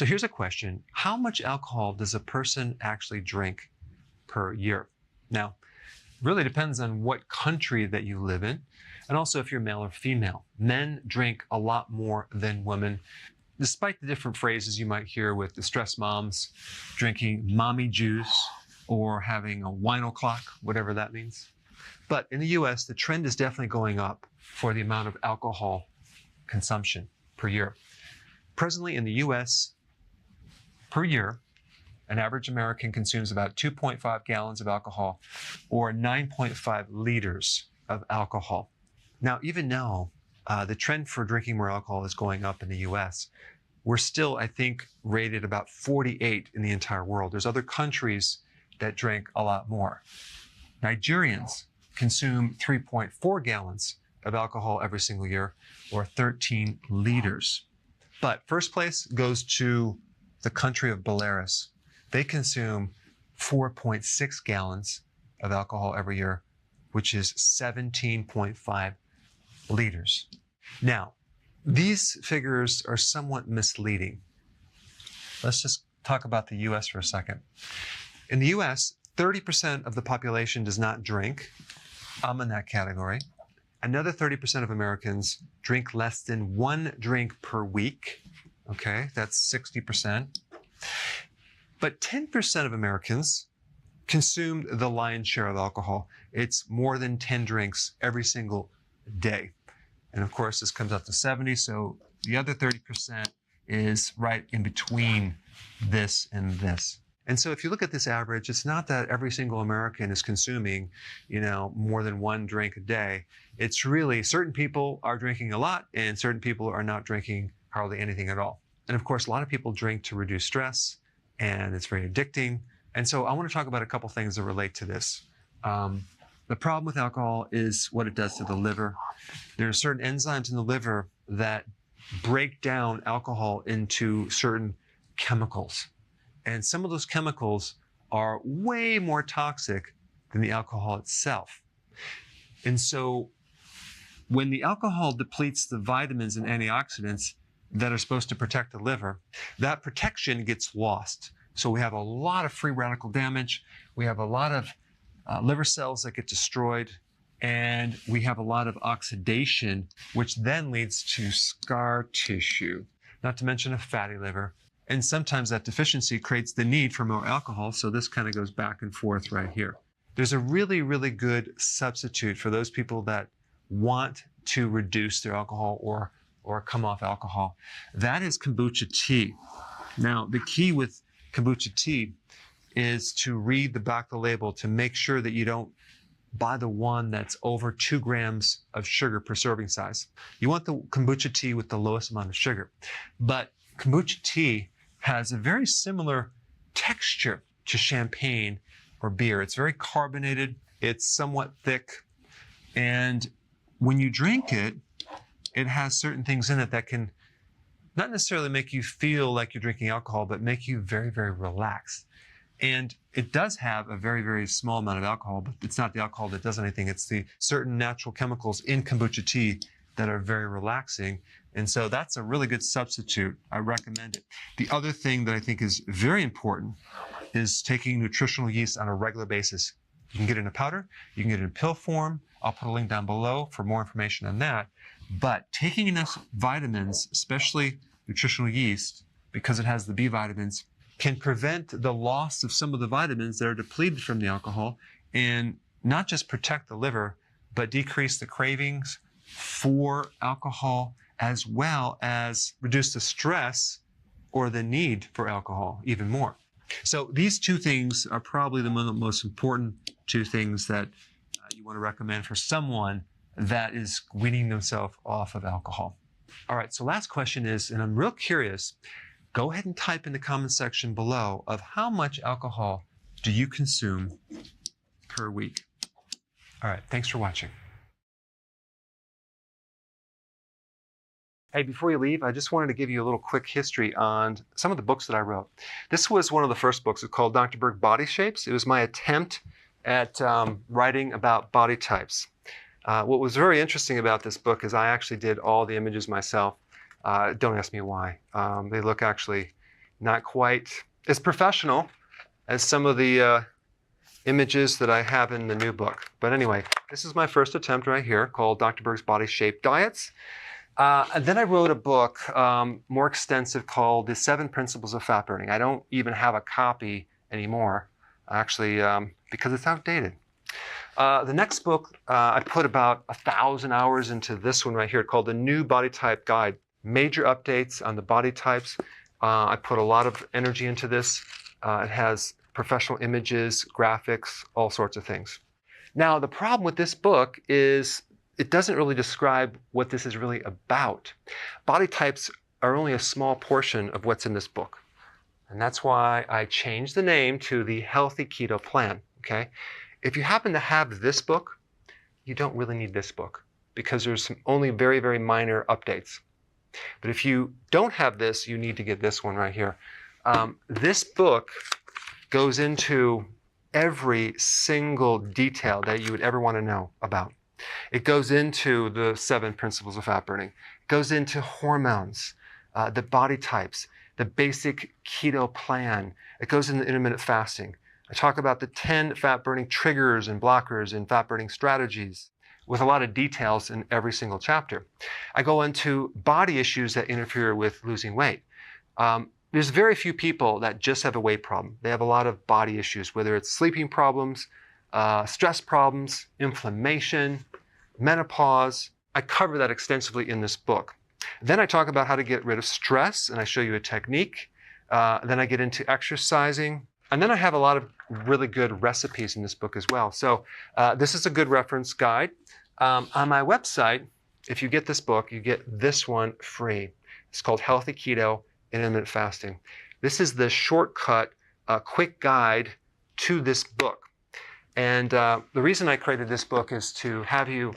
So here's a question. How much alcohol does a person actually drink per year? Now, really depends on what country that you live in, and also if you're male or female. Men drink a lot more than women, despite the different phrases you might hear with distressed moms drinking mommy juice or having a wine o'clock, whatever that means. But in the US, the trend is definitely going up for the amount of alcohol consumption per year. Presently in the US, per year, an average American consumes about 2.5 gallons of alcohol or 9.5 liters of alcohol. Now, even now, the trend for drinking more alcohol is going up in the US. We're still, I think, rated about 48 in the entire world. There's other countries that drink a lot more. Nigerians consume 3.4 gallons of alcohol every single year, or 13 liters. But first place goes to the country of Belarus. They consume 4.6 gallons of alcohol every year, which is 17.5 liters. Now, these figures are somewhat misleading. Let's just talk about the US for a second. In the US, 30% of the population does not drink. I'm in that category. Another 30% of Americans drink less than 1 drink per week. Okay, that's 60%. But 10% of Americans consume the lion's share of alcohol. It's more than 10 drinks every single day. And of course, this comes up to 70, so the other 30% is right in between this and this. And so if you look at this average, it's not that every single American is consuming, more than 1 drink a day. It's really certain people are drinking a lot and certain people are not drinking hardly anything at all. And of course, a lot of people drink to reduce stress, and it's very addicting. And so I want to talk about a couple things that relate to this. The problem with alcohol is what it does to the liver. There are certain enzymes in the liver that break down alcohol into certain chemicals. And some of those chemicals are way more toxic than the alcohol itself. And so when the alcohol depletes the vitamins and antioxidants that are supposed to protect the liver, that protection gets lost. So we have a lot of free radical damage. We have a lot of liver cells that get destroyed, and we have a lot of oxidation, which then leads to scar tissue, not to mention a fatty liver. And sometimes that deficiency creates the need for more alcohol, so this kind of goes back and forth right here. There's a really, really good substitute for those people that want to reduce their alcohol or come off alcohol. That is kombucha tea. Now, the key with kombucha tea is to read the back of the label to make sure that you don't buy the one that's over 2 grams of sugar per serving size. You want the kombucha tea with the lowest amount of sugar. But kombucha tea has a very similar texture to champagne or beer. It's very carbonated, it's somewhat thick, and when you drink it, it has certain things in it that can not necessarily make you feel like you're drinking alcohol, but make you very, very relaxed. And it does have a very, very small amount of alcohol, but it's not the alcohol that does anything. It's the certain natural chemicals in kombucha tea that are very relaxing. And so that's a really good substitute. I recommend it. The other thing that I think is very important is taking nutritional yeast on a regular basis. You can get it in a powder, you can get it in pill form. I'll put a link down below for more information on that. But taking enough vitamins, especially nutritional yeast, because it has the B vitamins, can prevent the loss of some of the vitamins that are depleted from the alcohol and not just protect the liver, but decrease the cravings for alcohol as well as reduce the stress or the need for alcohol even more. So these 2 things are probably the most important 2 things that you want to recommend for someone that is weaning themselves off of alcohol. All right, so last question is, and I'm real curious, go ahead and type in the comment section below of how much alcohol do you consume per week. All right, thanks for watching. Hey, before you leave, I just wanted to give you a little quick history on some of the books that I wrote. This was one of the first books. It's called Dr. Berg Body Shapes. It was my attempt at writing about body types. What was very interesting about this book is I actually did all the images myself. Don't ask me why. They look actually, not quite as professional as some of the images that I have in the new book. But anyway, this is my first attempt right here called Dr. Berg's Body Shape Diets. And then I wrote a book more extensive called The 7 Principles of Fat Burning. I don't even have a copy anymore, actually, because it's outdated. The next book, I put about 1,000 hours into this one right here called The New Body Type Guide. Major updates on the body types. I put a lot of energy into this. It has professional images, graphics, all sorts of things. Now, the problem with this book is it doesn't really describe what this is really about. Body types are only a small portion of what's in this book. And that's why I changed the name to the Healthy Keto Plan, okay? If you happen to have this book, you don't really need this book because there's only very, very minor updates. But if you don't have this, you need to get this one right here. This book goes into every single detail that you would ever want to know about. It goes into the 7 principles of fat burning. It goes into hormones, the body types, the basic keto plan. It goes into intermittent fasting. I talk about the 10 fat burning triggers and blockers and fat burning strategies with a lot of details in every single chapter. I go into body issues that interfere with losing weight. There's very few people that just have a weight problem. They have a lot of body issues, whether it's sleeping problems, stress problems, inflammation, menopause. I cover that extensively in this book. Then I talk about how to get rid of stress, and I show you a technique. Then I get into exercising. And then I have a lot of really good recipes in this book as well. So this is a good reference guide. On my website, if you get this book, you get this one free. It's called Healthy Keto Intermittent Fasting. This is the shortcut, quick guide to this book. And the reason I created this book is to have you,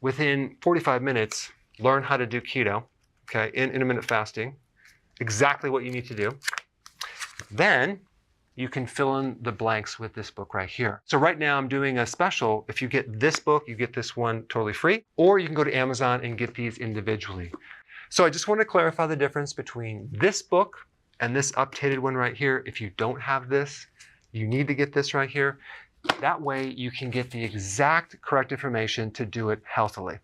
within 45 minutes, learn how to do keto, okay, in intermittent fasting, exactly what you need to do. Then you can fill in the blanks with this book right here. So right now I'm doing a special. If you get this book, you get this one totally free, or you can go to Amazon and get these individually. So I just want to clarify the difference between this book and this updated one right here. If you don't have this, you need to get this right here. That way you can get the exact correct information to do it healthily.